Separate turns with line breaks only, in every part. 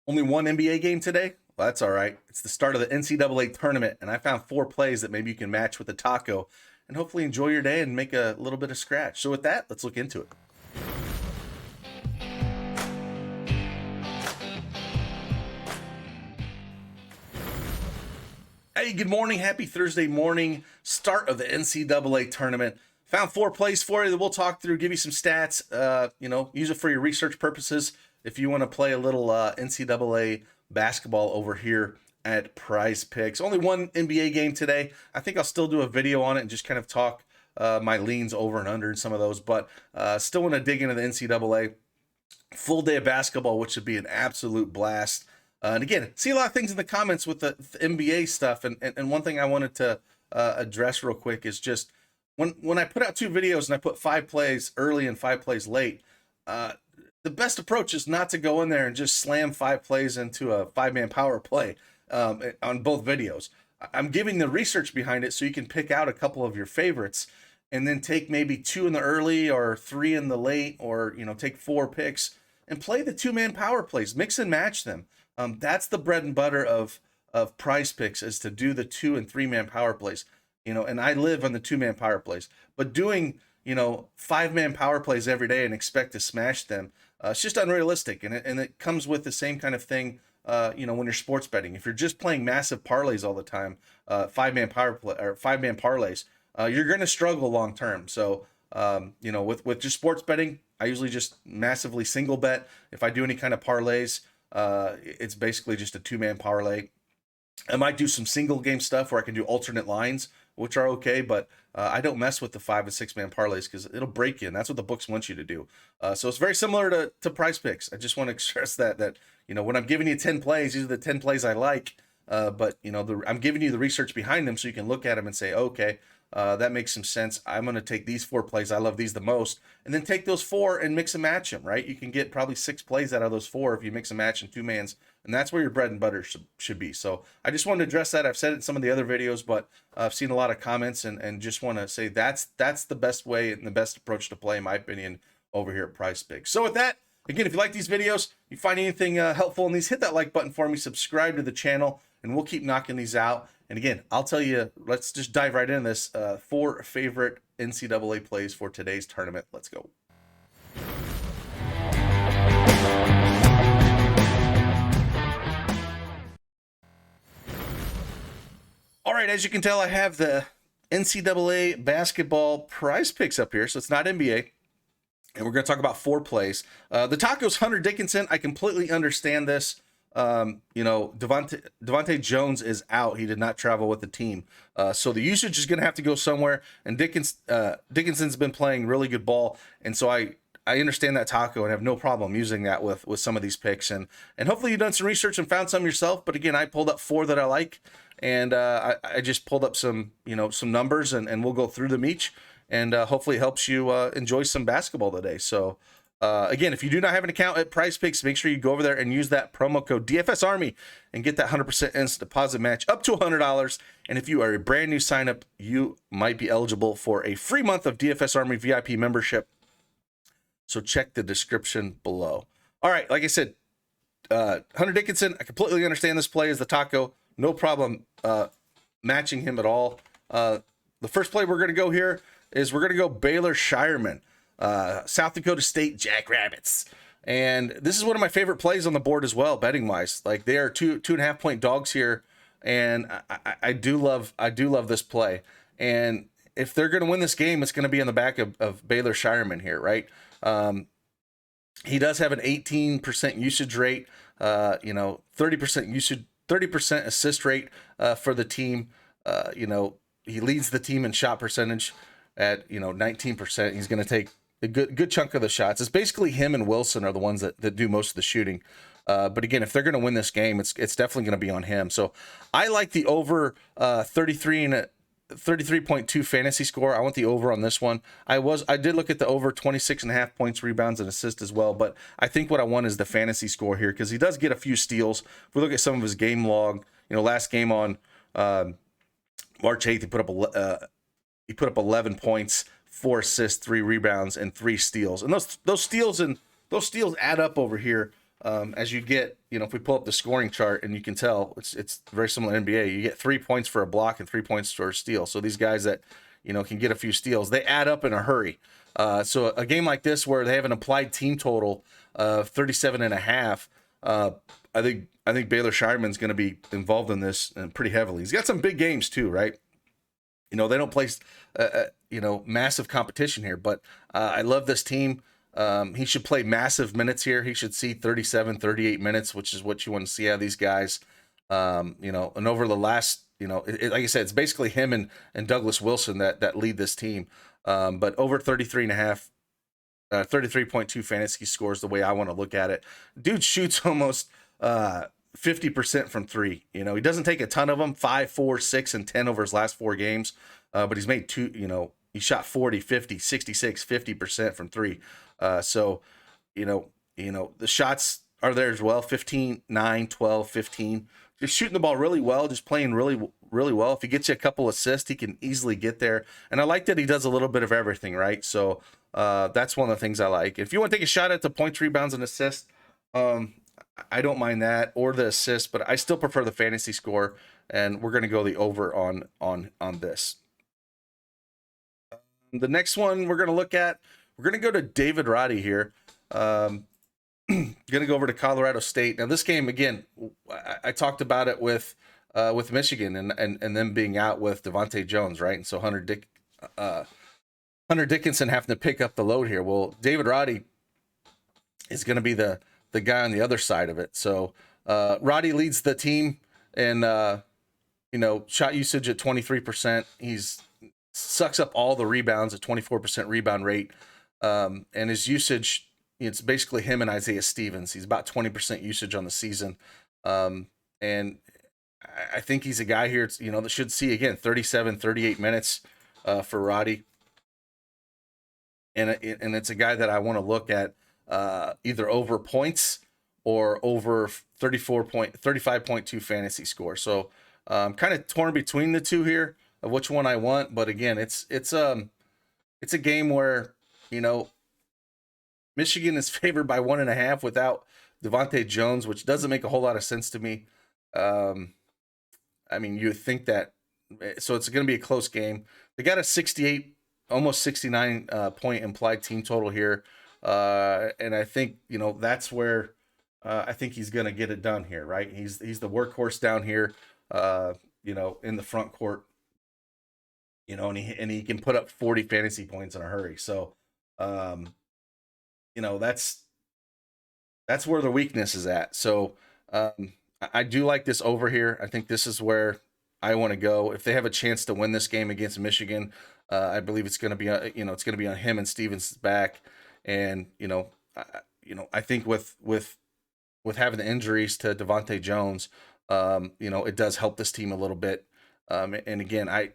Only one NBA game today? Well, that's all right. It's the start of the NCAA tournament, and I found 4 plays that maybe you can match with the taco and hopefully enjoy your day and make a little bit of scratch. So with that, let's look into it. Hey, good morning. Happy Thursday morning. Start of the NCAA tournament. Found 4 plays for you that we'll talk through, give you some stats, use it for your research purposes if you want to play a little NCAA basketball over here at Prizepicks. Only one NBA game today. I think I'll still do a video on it and just kind of talk my leans over and under in some of those, but still want to dig into the NCAA. Full day of basketball, which should be an absolute blast. And again, see a lot of things in the comments with the NBA stuff. And one thing I wanted to address real quick is just when I put out 2 videos and I put 5 plays early and 5 plays late, the best approach is not to go in there and just slam 5 plays into a 5-man power play on both videos. I'm giving the research behind it so you can pick out a couple of your favorites and then take maybe 2 in the early or 3 in the late, or take 4 picks and play the 2-man power plays, mix and match them. That's the bread and butter of Prizepicks, is to do the 2 and 3-man power plays. And I live on the 2-man power plays, but doing 5-man power plays every day and expect to smash them, it's just unrealistic. And it comes with the same kind of thing when you're sports betting. If you're just playing massive parlays all the time, 5-man power play or 5-man parlays, you're going to struggle long term. So with just sports betting, I usually just massively single bet. If I do any kind of parlays, it's basically just a 2-man parlay. I might do some single game stuff where I can do alternate lines, which are okay, but I don't mess with the 5 and 6-man parlays because it'll break you, and that's what the books want you to do. So it's very similar to Prizepicks. I just want to stress that when I'm giving you 10 plays, these are the 10 plays I like, but I'm giving you the research behind them so you can look at them and say, okay, that makes some sense. I'm going to take these 4 plays. I love these the most. And then take those 4 and mix and match them, right? You can get probably 6 plays out of those 4 if you mix and match in 2-mans. And that's where your bread and butter should be. So I just wanted to address that. I've said it in some of the other videos, but I've seen a lot of comments and just want to say that's the best way and the best approach to play, in my opinion, over here at Prizepicks. So with that, again, if you like these videos, you find anything helpful in these, hit that like button for me, subscribe to the channel, and we'll keep knocking these out. And again, I'll tell you, let's just dive right into this. 4 favorite NCAA plays for today's tournament. Let's go. All right, as you can tell, I have the NCAA basketball Prizepicks up here. So it's not NBA. And we're going to talk about 4 plays. The taco's Hunter Dickinson. I completely understand this. Devontae Jones is out. He did not travel with the team. So the usage is going to have to go somewhere. And Dickinson's been playing really good ball. And so I understand that taco and have no problem using that with some of these picks. And hopefully you've done some research and found some yourself. But again, I pulled up 4 that I like. And I just pulled up some numbers and we'll go through them each. And hopefully it helps you enjoy some basketball today. So again, if you do not have an account at Prizepicks, make sure you go over there and use that promo code DFSArmy and get that 100% instant deposit match up to $100. And if you are a brand new sign up, you might be eligible for a free month of DFSArmy VIP membership. So check the description below. All right, like I said, Hunter Dickinson, I completely understand this play as the taco. No problem matching him at all. The first play we're going to go here is we're going to go Baylor Scheierman. South Dakota State Jackrabbits. And this is one of my favorite plays on the board as well, betting wise. Like, they are 2.5 point dogs here. And I do love this play. And if they're going to win this game, it's going to be on the back of Baylor Scheierman here, right? He does have an 18% usage rate, 30% usage, 30% assist rate for the team. He leads the team in shot percentage at 19%. He's going to take a good chunk of the shots. It's basically him and Wilson are the ones that do most of the shooting. But again, if they're going to win this game, it's definitely going to be on him. So I like the over 33.2 fantasy score. I want the over on this one. I did look at the over 26.5 points, rebounds, and assists as well. But I think what I want is the fantasy score here, because he does get a few steals. If we look at some of his game log, last game on March 8th, he put up 11 points, 4 assists, 3 rebounds, and 3 steals. And those steals add up over here as you get, if we pull up the scoring chart, and you can tell it's very similar to NBA, you get 3 points for a block and 3 points for a steal. So these guys that, can get a few steals, they add up in a hurry. So a game like this where they have an applied team total of 37.5, I think Baylor Scheierman's going to be involved in this pretty heavily. He's got some big games too, right? They don't play, massive competition here, but I love this team. He should play massive minutes here. He should see 37, 38 minutes, which is what you want to see out of these guys. And over the last, like I said, it's basically him and Douglas Wilson that lead this team. But over 33.5, 33.2 fantasy scores, the way I want to look at it. Dude shoots almost 50% from three. He doesn't take a ton of them, 5, 4, 6, and 10 over his last 4 games. But he's made he shot 40, 50, 66, 50% from three. So, the shots are there as well. 15, 9, 12, 15. Just shooting the ball really well, just playing really, really well. If he gets you a couple assists, he can easily get there. And I like that he does a little bit of everything, right? So that's one of the things I like. If you want to take a shot at the points, rebounds, and assists, I don't mind that, or the assist, but I still prefer the fantasy score, and we're going to go the over on this. The next one we're going to look at, we're going to go to David Roddy here. Going to go over to Colorado State. Now this game, again, I talked about it with Michigan and them being out with Devontae Jones, right? And so Hunter Dickinson having to pick up the load here. Well, David Roddy is going to be the guy on the other side of it. So Roddy leads the team in shot usage at 23%. He's sucks up all the rebounds at 24% rebound rate. And his usage, it's basically him and Isaiah Stevens. He's about 20% usage on the season. And I think he's a guy here, that should see, again, 37, 38 minutes for Roddy. And it's a guy that I want to look at either over points or over 35.2 fantasy score. So I'm kind of torn between the two here of which one I want. But again, it's a game where, Michigan is favored by 1.5 without Devontae Jones, which doesn't make a whole lot of sense to me. I mean, you would think that, so it's going to be a close game. They got a 68, almost 69 point implied team total here. And I think, that's where I think he's going to get it done here, right? He's the workhorse down here, in the front court, and he can put up 40 fantasy points in a hurry. So, that's where the weakness is at. So I do like this over here. I think this is where I want to go. If they have a chance to win this game against Michigan, I believe it's going to be it's going to be on him and Stevens' back. And I think with having the injuries to Devontae Jones, it does help this team a little bit. And again, I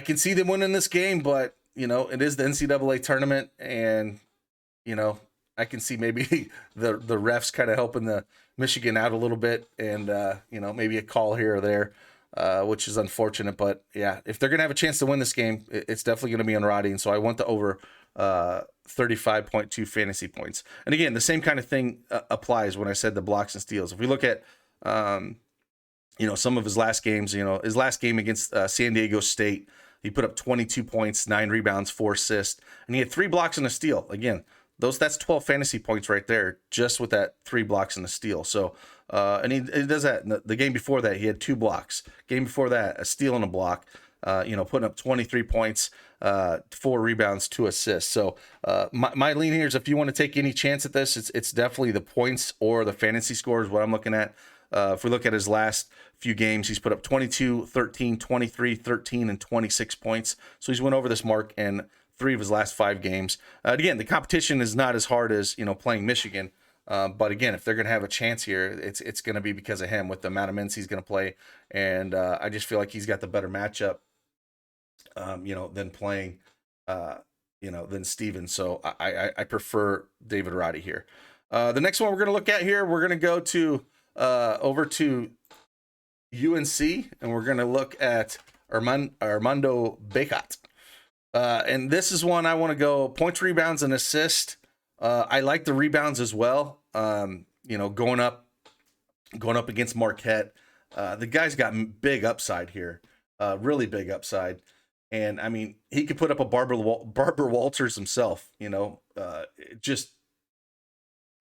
can see them winning this game, but it is the NCAA tournament, and I can see maybe the refs kind of helping the Michigan out a little bit, and maybe a call here or there, which is unfortunate. But yeah, if they're gonna have a chance to win this game, it's definitely gonna be on Roddy, and so I want the over 35.2 fantasy points. And again, the same kind of thing applies when I said the blocks and steals. If we look at some of his last games, his last game against San Diego State, he put up 22 points, 9 rebounds, 4 assists, and he had 3 blocks and a steal. Again, that's 12 fantasy points right there, just with that 3 blocks and a steal. So, and he does that. The game before that, he had 2 blocks. Game before that, a steal and a block. Putting up 23 points, 4 rebounds, 2 assists. So my lean here is, if you want to take any chance at this, it's definitely the points or the fantasy scores, what I'm looking at. If we look at his last few games, he's put up 22, 13, 23, 13, and 26 points. So he's went over this mark in 3 of his last 5 games. Again, the competition is not as hard as, playing Michigan. But again, if they're going to have a chance here, it's going to be because of him, with the amount of minutes he's going to play. And I just feel like he's got the better matchup, than playing, than Stevens. So I prefer David Roddy here. The next one we're going to look at here, we're going to go to over to UNC, and we're going to look at Armando Bacot. And this is one I want to go points, rebounds, and assist. I like the rebounds as well. going up against Marquette. The guy's got big upside here, really big upside. And I mean, he could put up a Barbara Walters himself,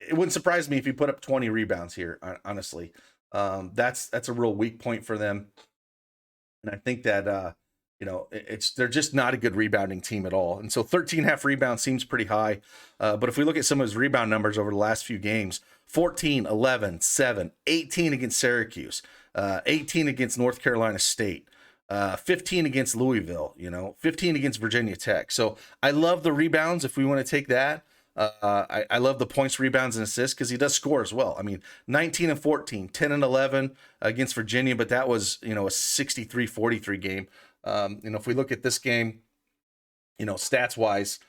it wouldn't surprise me if he put up 20 rebounds here, honestly. That's a real weak point for them. And I think that, they're just not a good rebounding team at all. And so 13.5 rebounds seems pretty high. But if we look at some of his rebound numbers over the last few games, 14, 11, 7, 18 against Syracuse, 18 against North Carolina State, 15 against Louisville, 15 against Virginia Tech. So I love the rebounds if we want to take that. I love the points, rebounds, and assists because he does score as well. I mean, 19 and 14, 10 and 11 against Virginia, but that was, a 63-43 game. If we look at this game, stats wise,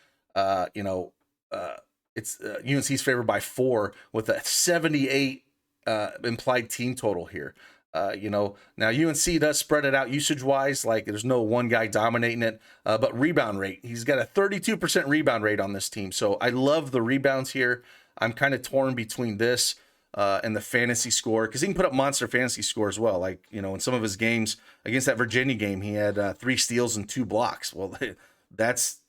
it's UNC's favored by 4 with a 78 implied team total here. Now UNC does spread it out usage wise, like there's no one guy dominating it, but rebound rate, he's got a 32% rebound rate on this team. So I love the rebounds here. I'm kind of torn between this and the fantasy score, because he can put up monster fantasy score as well. Like, in some of his games against that Virginia game, he had 3 steals and 2 blocks. Well, that's,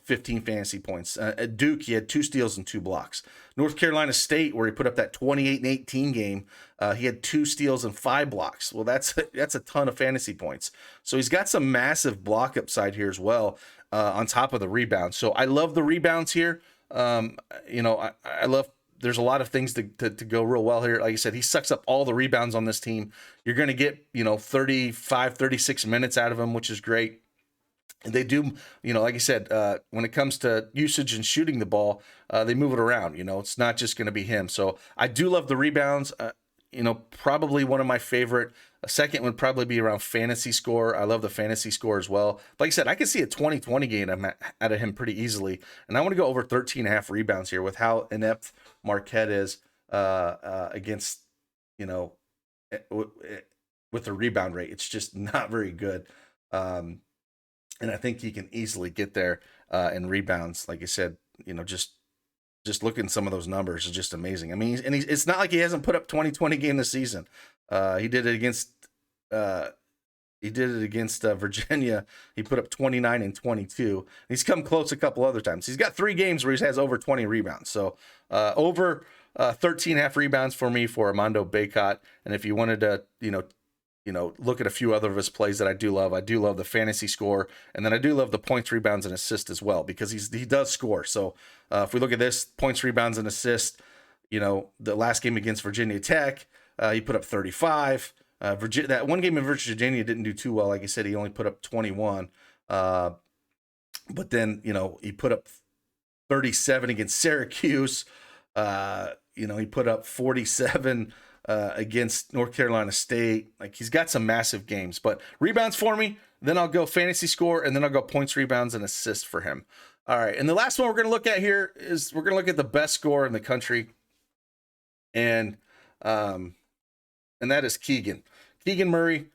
15 fantasy points. At Duke, he had 2 steals and 2 blocks. North Carolina State, where he put up that 28 and 18 game, he had 2 steals and 5 blocks. Well, that's a ton of fantasy points. So he's got some massive block upside here as well, on top of the rebounds. So I love the rebounds here. I love, there's a lot of things to go real well here. Like I said, he sucks up all the rebounds on this team. You're going to get, 35, 36 minutes out of him, which is great. And they do, like I said, when it comes to usage and shooting the ball, they move it around. It's not just going to be him. So I do love the rebounds. Probably one of my favorite. A second would probably be around fantasy score. I love the fantasy score as well. Like I said, I could see a 20-20 game out of him pretty easily. And I want to go over 13.5 rebounds here with how inept Marquette is against, with the rebound rate. It's just not very good. And I think he can easily get there in rebounds. Like I said, just looking at some of those numbers is just amazing. I mean, it's not like he hasn't put up 20-20 game this season. He did it against Virginia. He put up 29 and 22. He's come close a couple other times. He's got 3 games where he has over 20 rebounds. So over 13.5 rebounds for me for Armando Bacot. And if you wanted to, look at a few other of his plays that I do love. I do love the fantasy score, and then I do love the points, rebounds, and assists as well, because he does score. So if we look at this, points, rebounds, and assists, the last game against Virginia Tech, he put up 35. That one game in Virginia didn't do too well. Like I said, he only put up 21. But then, he put up 37 against Syracuse. He put up 47 against North Carolina State. Like, he's got some massive games. But rebounds for me, then I'll go fantasy score, and then I'll go points, rebounds, and assists for him. All right, and the last one we're going to look at here is we're going to look at the best scorer in the country, and that is Keegan Murray.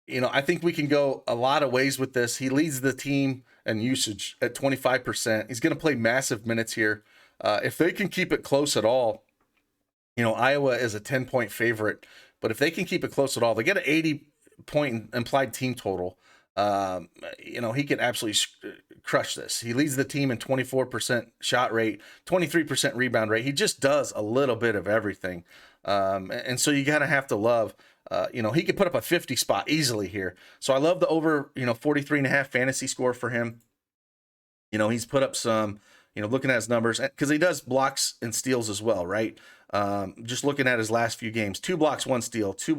I think we can go a lot of ways with this. He leads the team in usage at 25%. He's going to play massive minutes here. If they can keep it close at all, Iowa is a 10-point favorite, but if they can keep it close at all, they get an 80-point implied team total. He can absolutely crush this. He leads the team in 24% shot rate, 23% rebound rate. He just does a little bit of everything. And so you gotta have to love, he could put up a 50 spot easily here. So I love the over, 43.5 fantasy score for him. He's put up some, looking at his numbers, because he does blocks and steals as well, right? Just looking at his last few games, 2 blocks, 1 steal, 2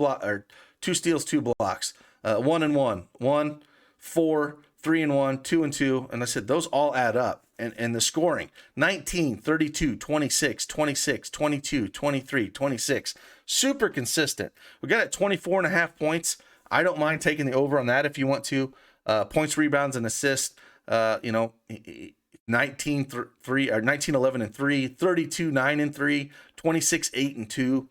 steals, 2 blocks, 1 and 1, 1, 4, 3 and 1, 2 and 2. And I said, those all add up. And the scoring, 19, 32, 26, 26, 22, 23, 26, super consistent. We got at 24.5 points. I don't mind taking the over on that if you want to. Points, rebounds, and assists, 19, 3, or 19, 11, and 3, 32, 9, and 3, 26, 8, and 2.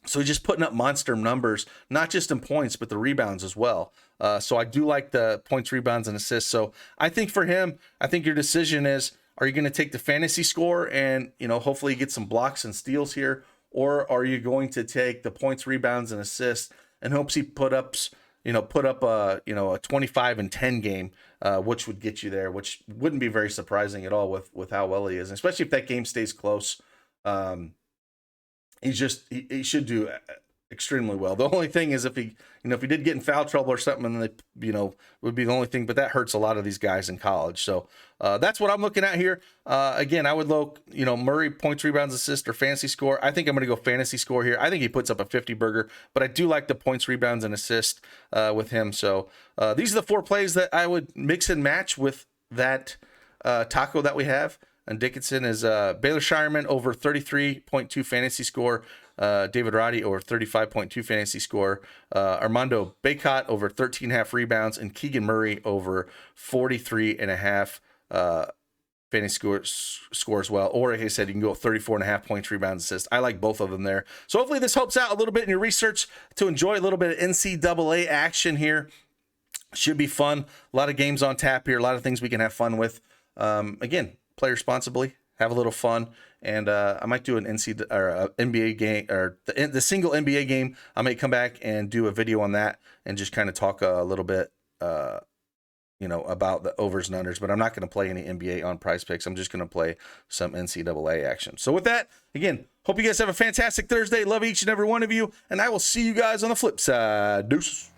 So he's just putting up monster numbers, not just in points, but the rebounds as well. So I do like the points, rebounds, and assists. So I think for him, I think your decision is, Are you going to take the fantasy score and, you know, hopefully get some blocks and steals here? Or are you going to take the points, rebounds, and assists and hopes he put up a, you know, a 25 and 10 game, which would get you there, which wouldn't be very surprising at all with how well he is, especially if that game stays close. He should do extremely well. The only thing is if he did get in foul trouble or something, and they, you know, would be the only thing, but that hurts a lot of these guys in college. So that's what I'm looking at here. Again, I would look, you know, Murray points, rebounds, assists, or fantasy score. I think I'm going to go fantasy score here. I think he puts up a 50 burger, but I do like the points, rebounds, and assists with him. So these are the 4 plays that I would mix and match with that taco that we have. And Dickinson is Baylor Scheierman over 33.2 fantasy score. David Roddy over 35.2 fantasy score. Armando Bacot over 13.5 rebounds. And Keegan Murray over 43.5 fantasy score as well. Or like I said, you can go 34.5 points, rebounds, assists. I like both of them there. So hopefully this helps out a little bit in your research to enjoy a little bit of NCAA action here. Should be fun. A lot of games on tap here. A lot of things we can have fun with. Again, play responsibly, have a little fun, and I might do an NBA game, or the single NBA game. I might come back and do a video on that and just kind of talk a little bit, you know, about the overs and unders. But I'm not going to play any NBA on Prizepicks. I'm just going to play some NCAA action. So with that, again, hope you guys have a fantastic Thursday. Love each and every one of you, and I will see you guys on the flip side. Deuces.